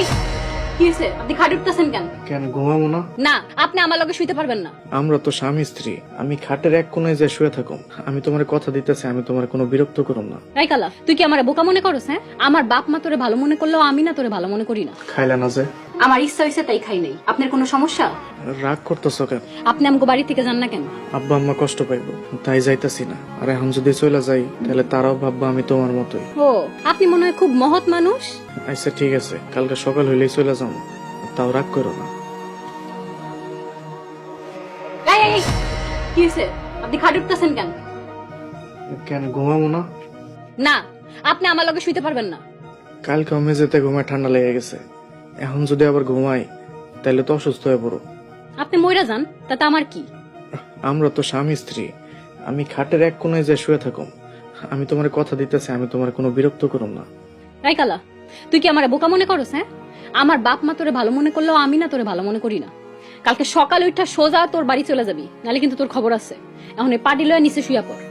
এই কি হইছে? আপনি খাট উঠতেছেন কেন? কেন ঘুমাবো না? না, আপনি আমার লগে শুইতে পারবেন না। আমরা তো স্বামী স্ত্রী। আমি খাটের এক কোনায় যে শুয়ে থাকুম। আমি তোমার কথা দিতেছি, আমি তোমার কোনো বিরক্ত করুম না। এই কালা, তুই কি আমারে বোকা মনে করছ? হ্যাঁ, আমার বাপ মা তোরে ভালো মনে করলেও আমি না তোরে ভালো মনে করি না। খাইলা না যে? আমার ইচ্ছা হইছে তাই খাই নাই। আপনার কোনো সমস্যা? রাগ করতেছো কেন? আপনি আমাকে বাড়ি থেকে যান না কেন? আব্বা আম্মা কষ্ট পাইবো, তাই যাইতাছি না। আর এখন যদি চলে যাই তাহলে তারাও ভাববা আমি তোমার মতোই। ও, আপনি মনে হয় খুব মহৎ মানুষ। আচ্ছা ঠিক আছে, কালকে সকাল হইলেই চলে যাবো, তাও রাগ করো না। এই কি হইছে? আপনি খাট উঠতেছেন কেন? কেন ঘুমাবো না? না, আপনি আমার লগে শুইতে পারবেন না। কালকে মেঝেতে ঘুমায় ঠান্ডা লেগে গেছে। এখন যদি আবার ঘুমাই তাহলে তো অসুস্থ হয়ে পড়ো। আপনি মইরা যান, তাতে আমার কি? আমরা তো স্বামী স্ত্রী। আমি খাটের এক কোনায় যে শুয়ে থাকুম। আমি তোমার কথা দিতেছি, আমি তোমার কোনো বিরক্ত করুম না। এই কালা, তুই কি আমারে বোকা মনে করছ? হ্যাঁ, আমার বাপ মা তোরে ভালো মনে করলেও আমি না তোরে ভালো মনে করি না। কালকে সকালে উঠা সোজা তোর বাড়ি চলে যাবি, নালে কিন্তু তোর খবর আছে। এখন এই পাটি লয়ে নিচে শুয়া পড়।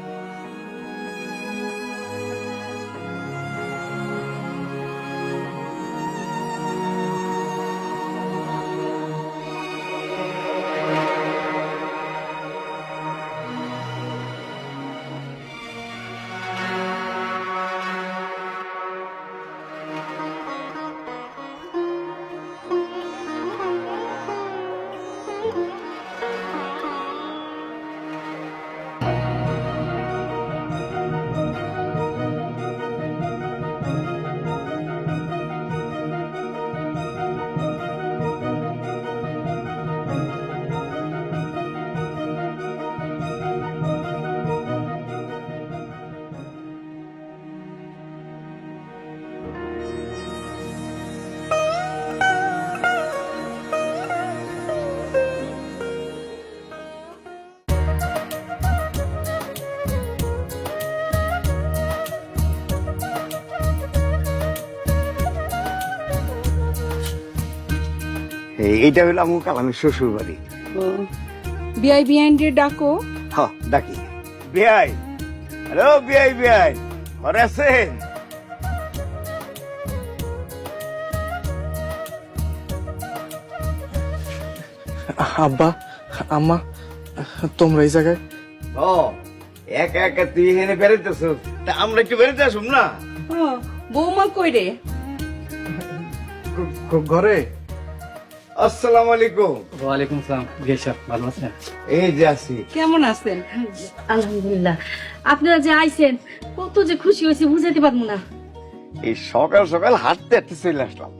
এইটা হইলো আমার কালামের শ্বশুর বাড়ি। বিআই বিআইনডি ডাকো। হ ডাকি বিআই। হ্যালো বিআই, বিআই ঘরে আছেন? আব্বা আম্মা, তোমরা এই জায়গায়? ও একা একা তুই এখানে বেড়াইতেছ, তা আমরা একটু বেড়াতে আসুম না? বৌমা কই রে? ঘরে। আসসালামু আলাইকুম। ওয়ালাইকুম আসসালাম। গেছা ভালো আছেন? এই যে আছি। কেমন আছেন? আলহামদুলিল্লাহ, আপনারা যে আইছেন কত যে খুশি হয়েছে বুঝাইতে পারবো না। এই সকাল সকাল হাঁটতে হাঁটতে চলে আসলাম।